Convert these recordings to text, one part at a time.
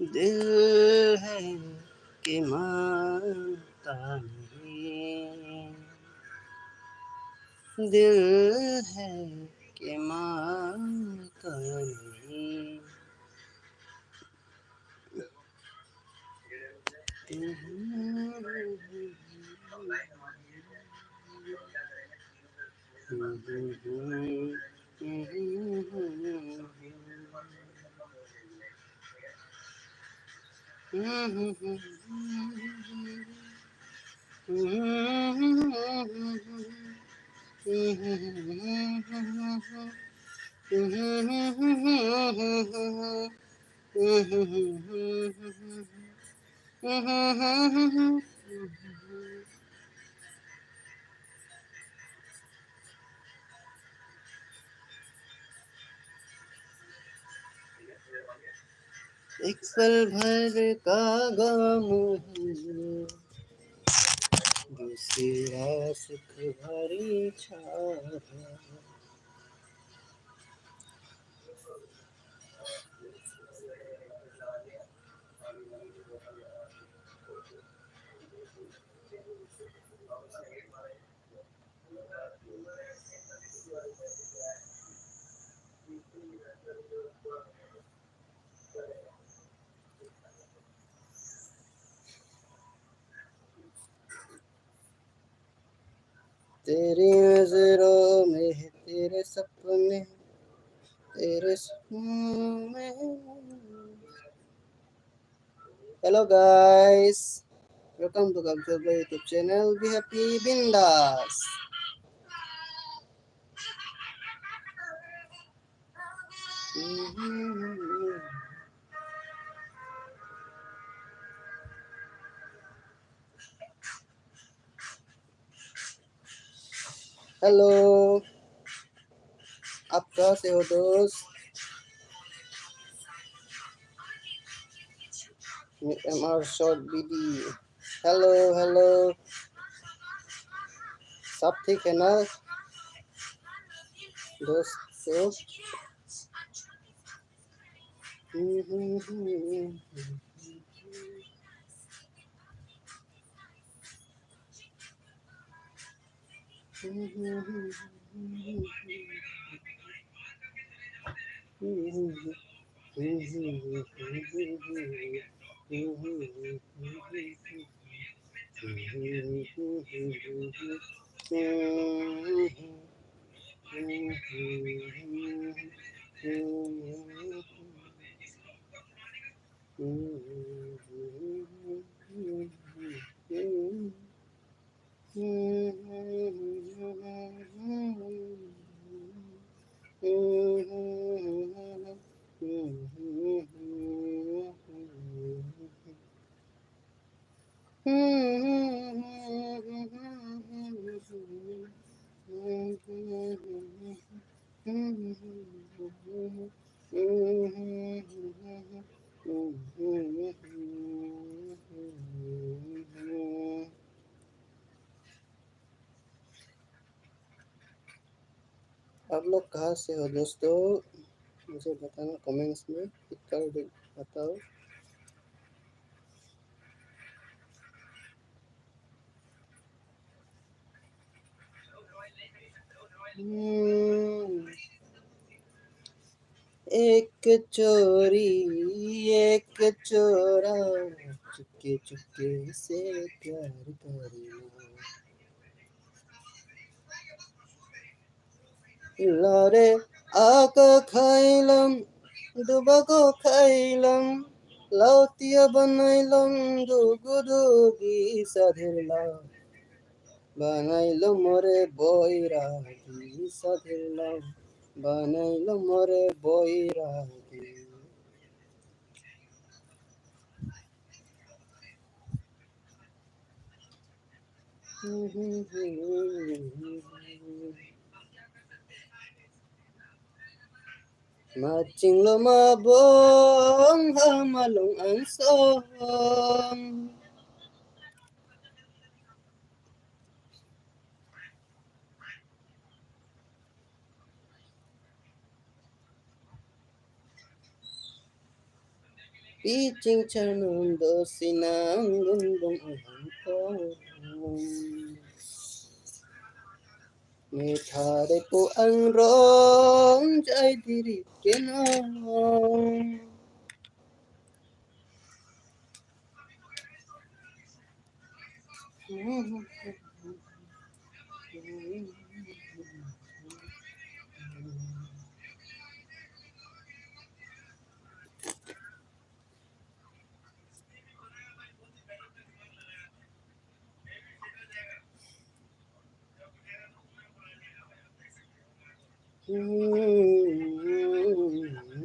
दिल है कि मानता नहीं, दिल है कि मानता नहीं। एक पल भर का गम है, दूसरा सुख भरी छाव है। तेरी नजरों में है तेरे सपने, तेरे सपनों में। Hello guys, welcome to Gabjoba YouTube channel. Be happy, bindas. Hello, आप कहाँ से हो दोस्त? MR short BD. Hello, hello. सब ठीक है ना दोस्तों? आप लोग कहाँ से हो दोस्तों? मुझे बताना कमेंट्स में, कर बताओ। एक चोरी एक चोरा, चुपके चुपके से प्यार करना। लारे आका खाइलम, दुबको खाइलम, लाउतिया बनाइलम, दुगुदुगी साधिरला, बनाइलम मोरे बैरागी साधिरला, बनाइलम मोरे बैरागी। Matching lumabong hamalong ang song. Piching Charmundo sinang lundong hangkong. Mithare po ang rong jay dirit kenong.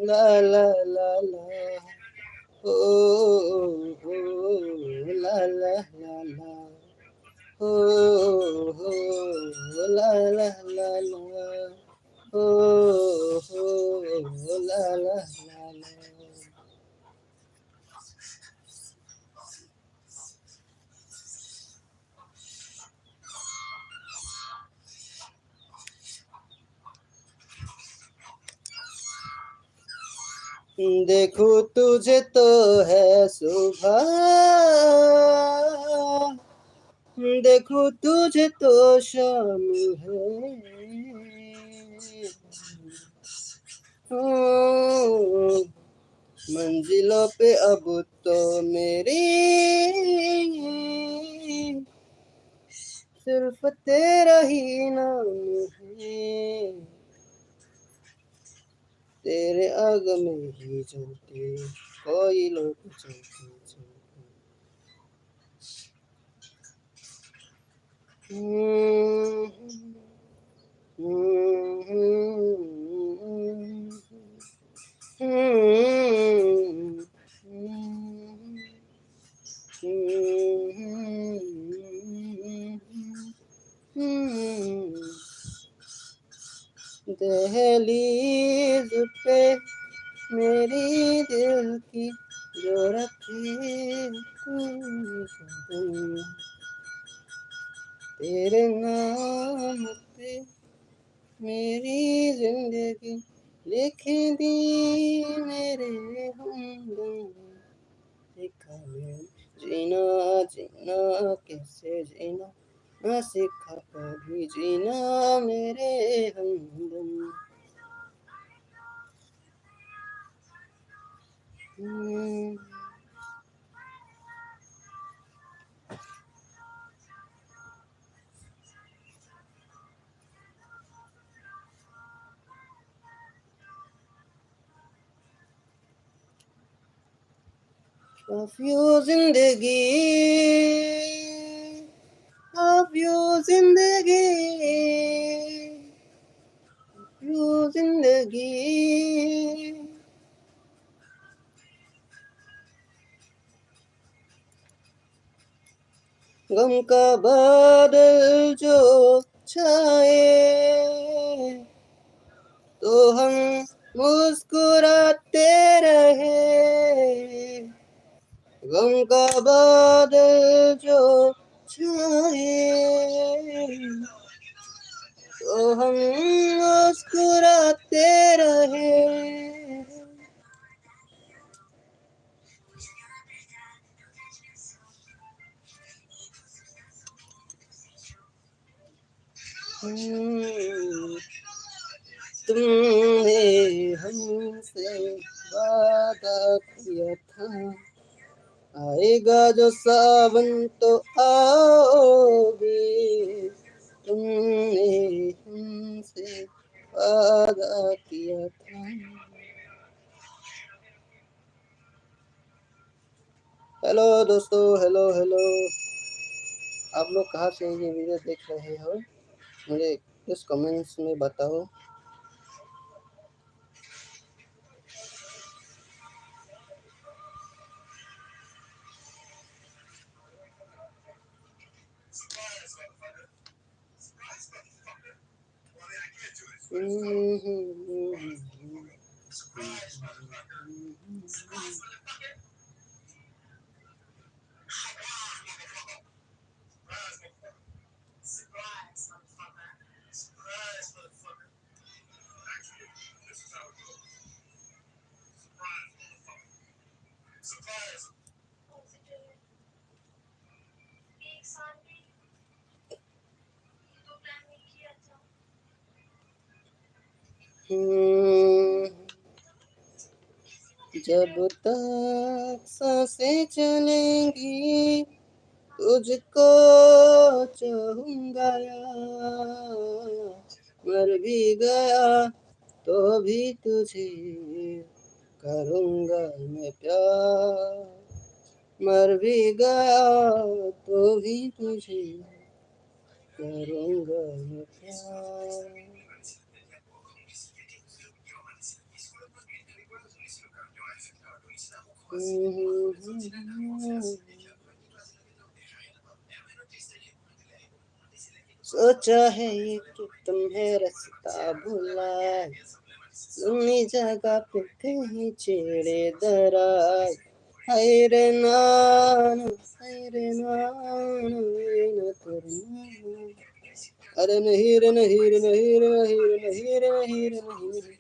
La la la la, oh, oh, la la la la, oh, oh, la la la la, oh, oh, la la la la. देखो तुझे तो है सुबह, देखो तुझे तो शाम है, ओ, मंजिलों पे अब तो मेरी सिर्फ तेरा ही नाम है, तेरे आग में ही जलते कोई लोग चलते चलते। दहलीज पे मेरी दिल की जो रखे कदम, तेरे नाम पे मेरी जिंदगी लिख दी मेरे हमदम, सिखा मैं जीना जीना कैसे जीना, ना सिखा कभी जीना मेरे हमदम। Of you जिंदगी, of you जिंदगी, you जिंदगी, गम का बादल जो छाए तो हम मुस्कुराते रहे, गम का बादल जो छाए तो हम मुस्कुराते रहे। तुमने हमसे वादा किया था, आएगा जो सावन तो आओगे, तुमने हमसे वादा किया था। हेलो दोस्तों, हेलो हेलो, आप लोग कहाँ से ये वीडियो देख रहे हो, मुझे कुछ कमेंट्स में बताओ। जब तक सांसें चलेंगी तुझको चाहूंगा यार, मर भी गया तो भी तुझे करूंगा मैं प्यार, मर भी गया तो भी तुझे करूंगा मैं प्यार। सोचा है ये कि तुम्हें रास्ता भुलाए, सुनी जगह पे कहीं छेड़े दरार। हाय रे नान, हाय रे नान, ये न करना। अरे नहीं रे नहीं रे नहीं रे नहीं रे नहीं रे नहीं रे नहीं रे,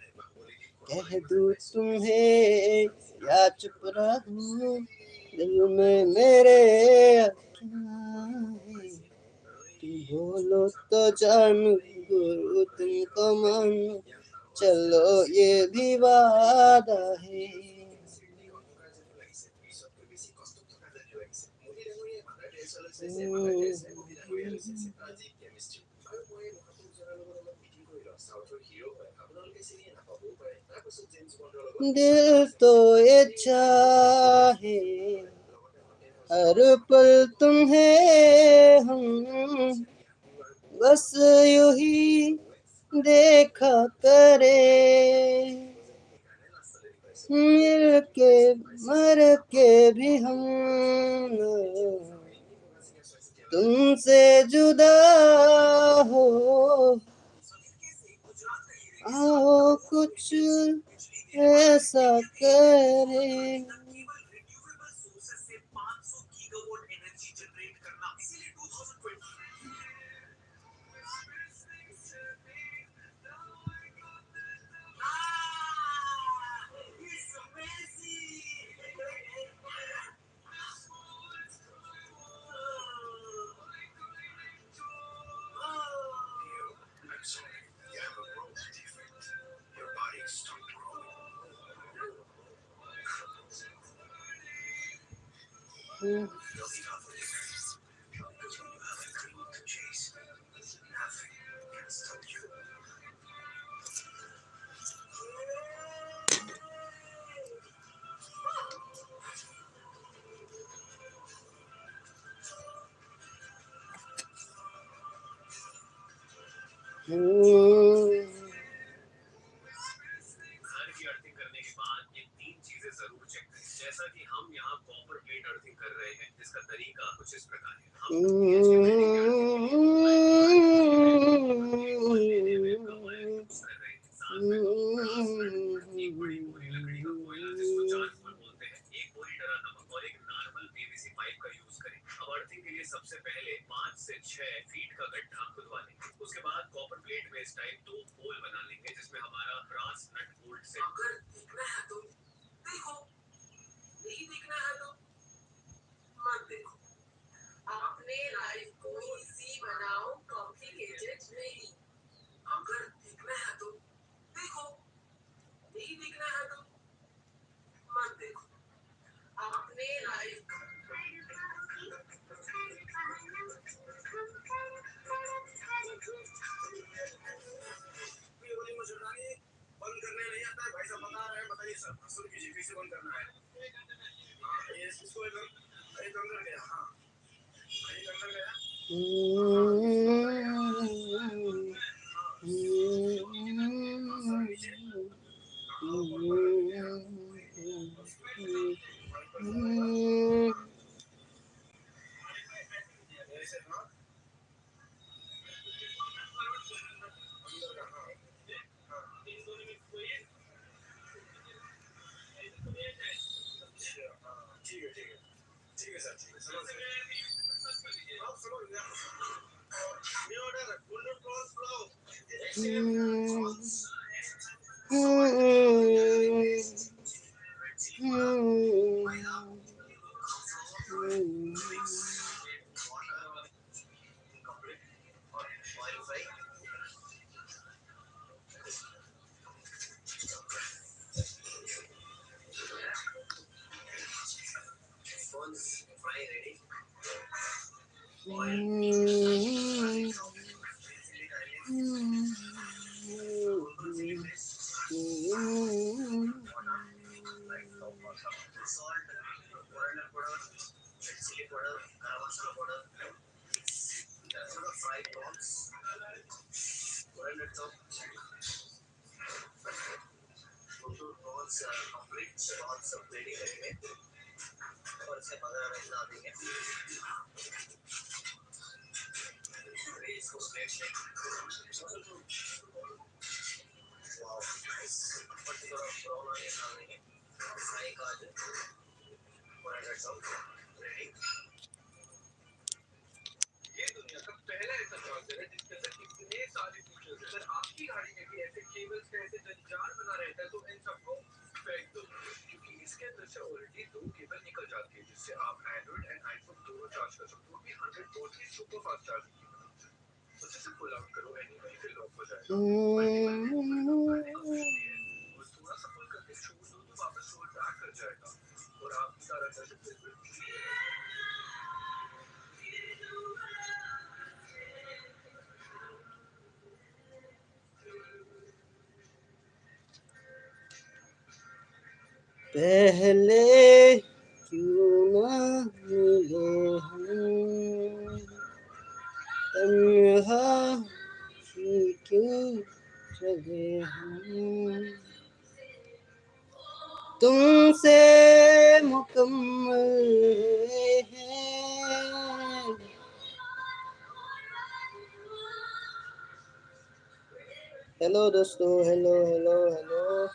कह दूँ तुम्हें या चुप रहूं, दिल में मेरे क्या है, तुम बोलो तो जानू गुरु तुमको मानू, चलो ये भी वादा है। दिल तो ये चाहे हर पल तुम्हें हम बस यूं ही देखा करे, मिल के मर के भी हम तुमसे जुदा हो, आओ कुछ ऐसा करे। पहले क्यों ना मिले हम, तन्हा ही क्यों चले हम, तुमसे मुकम्मल हुए हैं। हेलो दोस्तों, हेलो हेलो हेलो,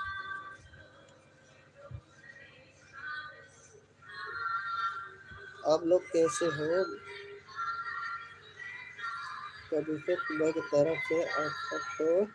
आप लोग कैसे हो? कभी फिर की तरफ से आप सबको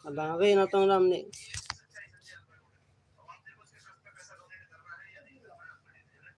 Abangin na tong ram ni.